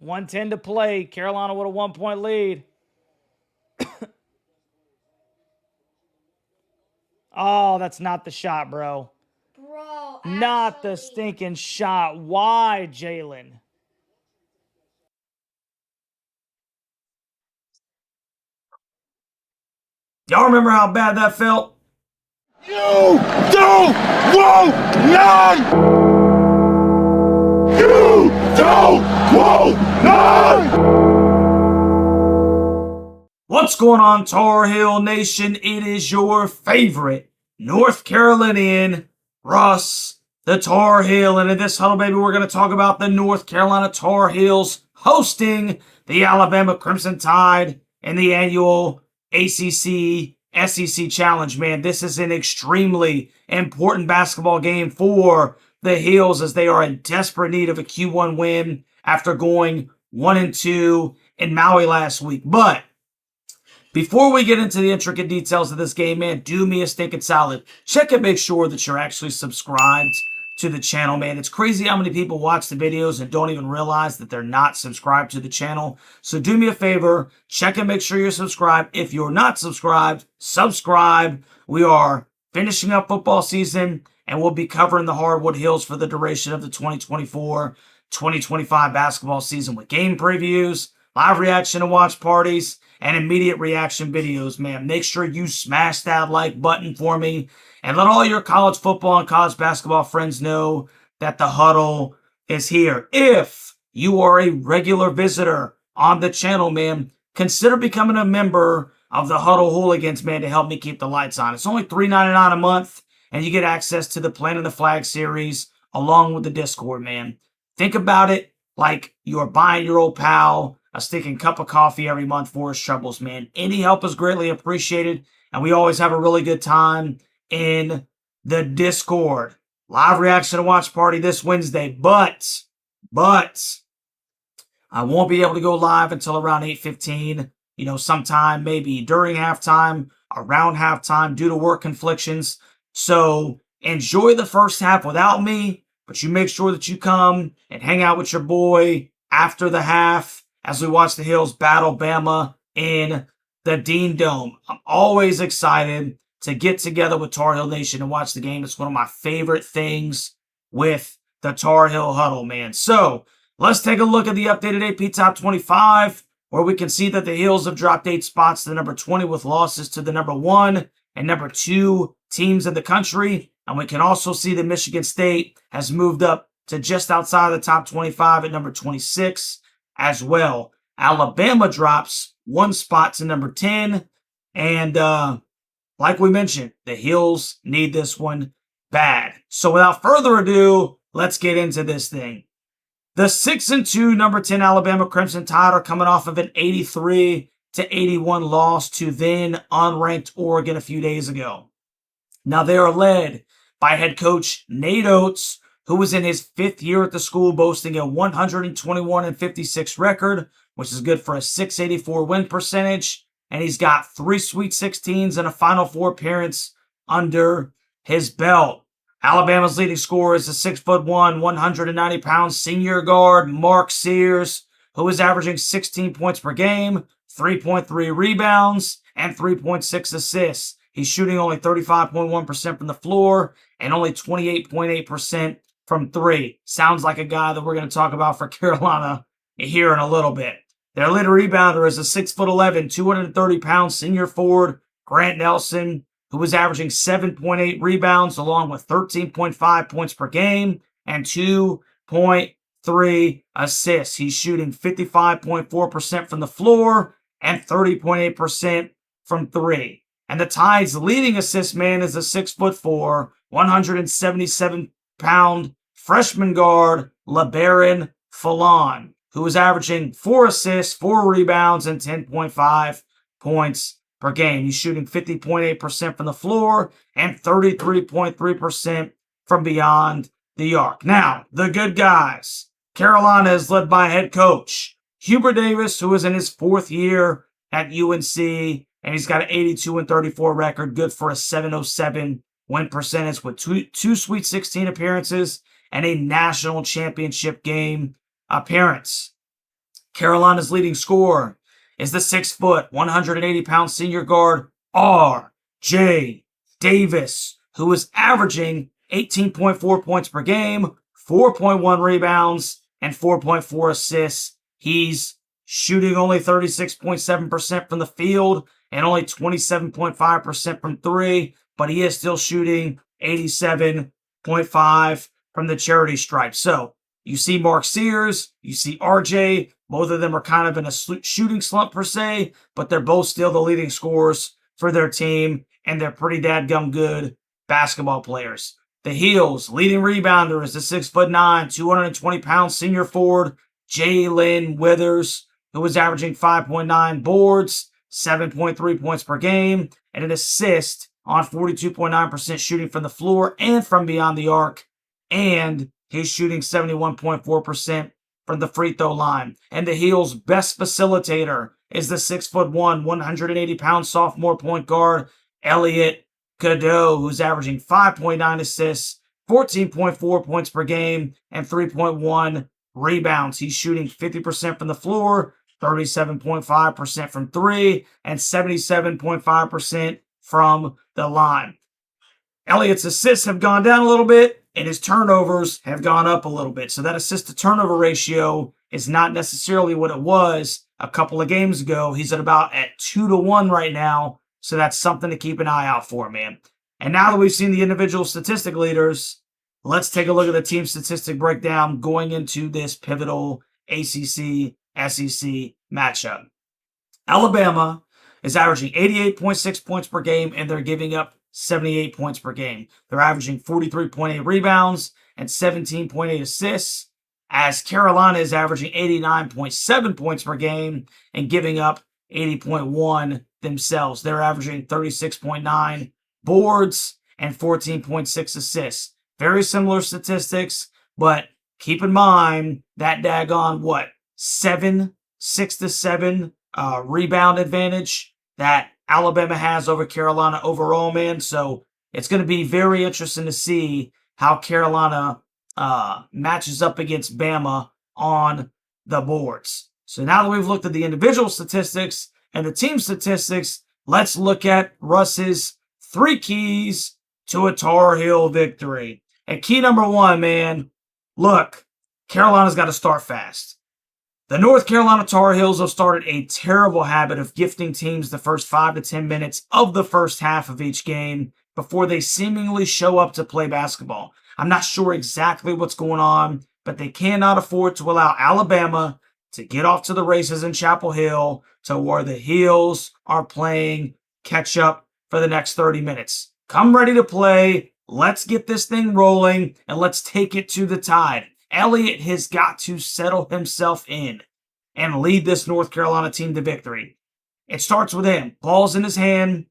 1:10 to play. Carolina with a 1-point lead. Oh, that's not the shot, bro. Bro, Not the stinking shot. Why, Jalen? Y'all remember how bad that felt? You don't want none! You don't want none! What's going on, Tar Heel Nation? It is your favorite North Carolinian, Russ, the Tar Heel. And in this huddle, baby, we're going to talk about the North Carolina Tar Heels hosting the Alabama Crimson Tide in the annual ACC SEC Challenge. Man, this is an extremely important basketball game for the Heels as they are in desperate need of a Q1 win after going 1-2 in Maui last week. But before we get into the intricate details of this game, man, do me a stinking solid. Check and make sure that you're actually subscribed to the channel, man. It's crazy how many people watch the videos and don't even realize that they're not subscribed to the channel. So do me a favor, check and make sure you're subscribed. If you're not subscribed, subscribe. We are finishing up football season, and we'll be covering the Hardwood Hills for the duration of the 2024-2025 basketball season with game previews, live reaction and watch parties, and immediate reaction videos, man. Make sure you smash that like button for me and let all your college football and college basketball friends know that the huddle is here. If you are a regular visitor on the channel, man, consider becoming a member of the Huddle Hooligans, man, to help me keep the lights on. It's only $3.99 a month, and you get access to the Planting the Flag series along with the Discord, man. Think about it like you're buying your old pal a stinking cup of coffee every month for his troubles, man. Any help is greatly appreciated, and we always have a really good time in the Discord. Live reaction and watch party this Wednesday, but I won't be able to go live until around 8:15, sometime maybe during halftime, around halftime due to work conflictions. So enjoy the first half without me, but you make sure that you come and hang out with your boy after the half as we watch the Heels battle Bama in the Dean Dome. I'm always excited to get together with Tar Heel Nation and watch the game. It's one of my favorite things with the Tar Heel Huddle, man. So let's take a look at the updated AP Top 25, where we can see that the Heels have dropped 8 spots to the number 20 with losses to the number 1 and number 2 teams in the country. And we can also see that Michigan State has moved up to just outside of the top 25 at number 26 as well. Alabama drops 1 spot to number 10. And like we mentioned, the Heels need this one bad. So without further ado, let's get into this thing. The 6-2 number 10 Alabama Crimson Tide are coming off of an 83-81 loss to then unranked Oregon a few days ago. Now they are led by head coach Nate Oates, who was in his 5th year at the school, boasting a 121-56 record, which is good for a .684 win percentage. And he's got 3 Sweet 16s and a Final Four appearance under his belt. Alabama's leading scorer is the 6'1", 190-pound senior guard Mark Sears, who is averaging 16 points per game, 3.3 rebounds, and 3.6 assists. He's shooting only 35.1% from the floor and only 28.8% from 3. Sounds like a guy that we're going to talk about for Carolina here in a little bit. Their leading rebounder is a 6'11", 230-pound senior forward, Grant Nelson, who was averaging 7.8 rebounds along with 13.5 points per game and 2.3 assists. He's shooting 55.4% from the floor and 30.8% from 3. And the Tide's leading assist man is a 6'4", 177-pound freshman guard, LeBaron Fallon, who is averaging 4 assists, 4 rebounds, and 10.5 points per game. He's shooting 50.8% from the floor and 33.3% from beyond the arc. Now, the good guys. Carolina is led by head coach Hubert Davis, who is in his 4th year at UNC, and he's got an 82-34 record, good for a .707 win percentage with two Sweet 16 appearances and a national championship game appearance. Carolina's leading scorer is the 6-foot, 180-pound senior guard R.J. Davis, who is averaging 18.4 points per game, 4.1 rebounds, and 4.4 assists. He's shooting only 36.7% from the field and only 27.5% from three, but he is still shooting 87.5 from the charity stripe. So you see Mark Sears, you see RJ, both of them are kind of in a shooting slump per se, but they're both still the leading scorers for their team, and they're pretty dadgum good basketball players. The Heels, leading rebounder is the 6'9", 220-pound senior forward, Jalen Withers, who was averaging 5.9 boards, 7.3 points per game, and an assist on 42.9% shooting from the floor and from beyond the arc. And he's shooting 71.4% from the free throw line. And the Heels' best facilitator is the 6'1", 180-pound sophomore point guard, Elliot Cadeau, who's averaging 5.9 assists, 14.4 points per game, and 3.1 rebounds. He's shooting 50% from the floor, 37.5% from three, and 77.5% from the line. Elliott's assists have gone down a little bit, and his turnovers have gone up a little bit. So that assist-to-turnover ratio is not necessarily what it was a couple of games ago. He's at 2-1 right now. So that's something to keep an eye out for, man. And now that we've seen the individual statistic leaders, let's take a look at the team statistic breakdown going into this pivotal ACC SEC matchup. Alabama is averaging 88.6 points per game, and they're giving up 78 points per game. They're averaging 43.8 rebounds and 17.8 assists, as Carolina is averaging 89.7 points per game and giving up 80.1 themselves. They're averaging 36.9 boards and 14.6 assists. Very similar statistics, but keep in mind that daggone 6-7 rebound advantage that Alabama has over Carolina overall, man. So it's going to be very interesting to see how Carolina matches up against Bama on the boards. So now that we've looked at the individual statistics and the team statistics, let's look at Russ's 3 keys to a Tar Heel victory. And key number 1, man, look, Carolina's got to start fast. The North Carolina Tar Heels have started a terrible habit of gifting teams the first 5 to 10 minutes of the first half of each game before they seemingly show up to play basketball. I'm not sure exactly what's going on, but they cannot afford to allow Alabama to get off to the races in Chapel Hill to where the Heels are playing catch up for the next 30 minutes. Come ready to play. Let's get this thing rolling and let's take it to the Tide. Elliott has got to settle himself in and lead this North Carolina team to victory. It starts with him. Ball's in his hand,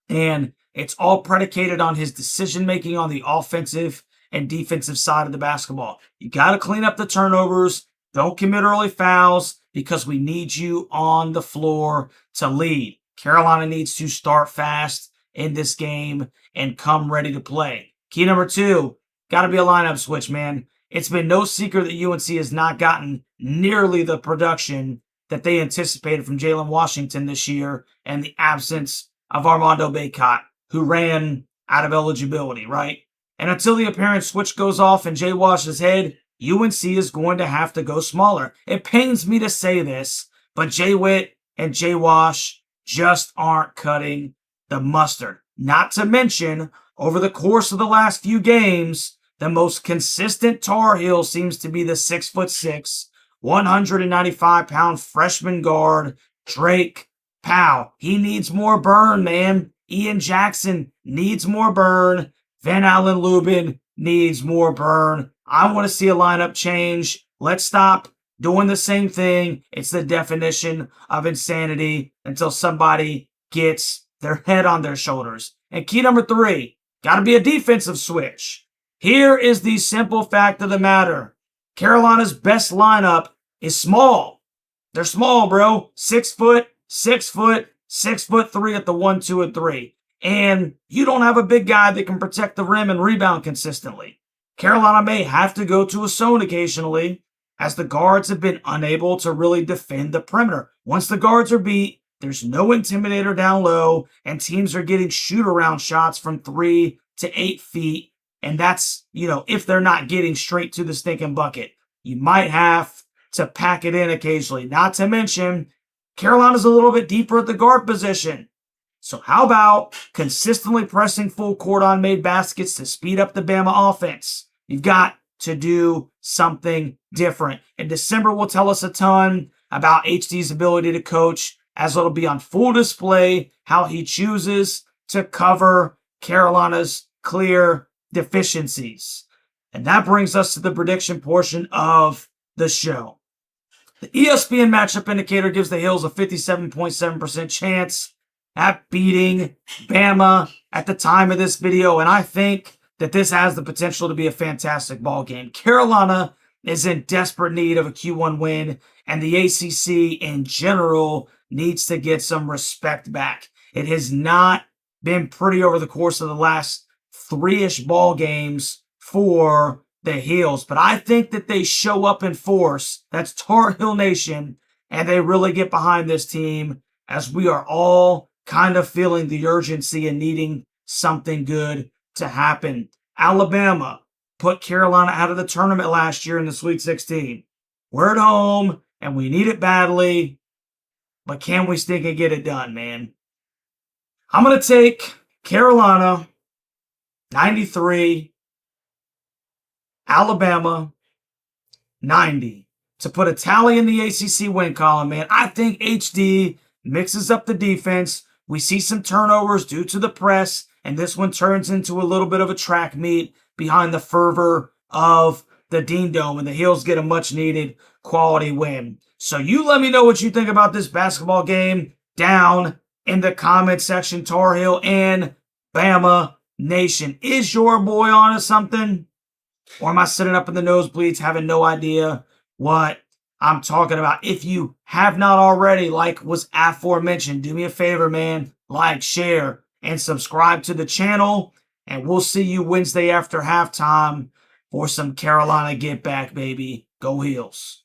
and it's all predicated on his decision-making on the offensive and defensive side of the basketball. You got to clean up the turnovers. Don't commit early fouls because we need you on the floor to lead. Carolina needs to start fast in this game and come ready to play. Key number 2, got to be a lineup switch, man. It's been no secret that UNC has not gotten nearly the production that they anticipated from Jalen Washington this year and the absence of Armando Bacot, who ran out of eligibility, right? And until the apparent switch goes off in Jay Wash's head, UNC is going to have to go smaller. It pains me to say this, but Jay Witt and Jay Wash just aren't cutting the mustard. Not to mention, over the course of the last few games, the most consistent Tar Heel seems to be the 6'6", 195-pound freshman guard, Drake Powell. He needs more burn, man. Ian Jackson needs more burn. Van Allen Lubin needs more burn. I want to see a lineup change. Let's stop doing the same thing. It's the definition of insanity until somebody gets their head on their shoulders. And key number 3, got to be a defensive switch. Here is the simple fact of the matter. Carolina's best lineup is small. They're small, bro. 6 foot, 6'3" at the 1, 2, and 3. And you don't have a big guy that can protect the rim and rebound consistently. Carolina may have to go to a zone occasionally, as the guards have been unable to really defend the perimeter. Once the guards are beat, there's no intimidator down low, and teams are getting shoot-around shots from 3 to 8 feet. And that's, if they're not getting straight to the stinking bucket. You might have to pack it in occasionally. Not to mention, Carolina's a little bit deeper at the guard position. So how about consistently pressing full court on made baskets to speed up the Bama offense? You've got to do something different. And December will tell us a ton about HD's ability to coach, as it'll be on full display how he chooses to cover Carolina's clear deficiencies. And that brings us to the prediction portion of the show. The ESPN matchup indicator gives the Hills a 57.7% chance at beating Bama at the time of this video, and I think that this has the potential to be a fantastic ball game. Carolina is in desperate need of a Q1 win, and the ACC in general needs to get some respect back. It has not been pretty over the course of the last 3-ish ball games for the Heels, but I think that they show up in force. That's Tar Heel Nation, and they really get behind this team, as we are all kind of feeling the urgency and needing something good to happen. Alabama put Carolina out of the tournament last year in the Sweet 16. We're at home, and we need it badly, but can we stick and get it done, man? I'm going to take Carolina 93, Alabama 90 to put a tally in the ACC win column, man. I think HD mixes up the defense. We see some turnovers due to the press, and this one turns into a little bit of a track meet behind the fervor of the Dean Dome, and the Heels get a much-needed quality win. So you let me know what you think about this basketball game down in the comment section, Tar Heel and Bama Nation. Is your boy onto something? Or am I sitting up in the nosebleeds having no idea what I'm talking about? If you have not already, like was aforementioned, do me a favor, man. Like, share, and subscribe to the channel. And we'll see you Wednesday after halftime for some Carolina get back, baby. Go Heels.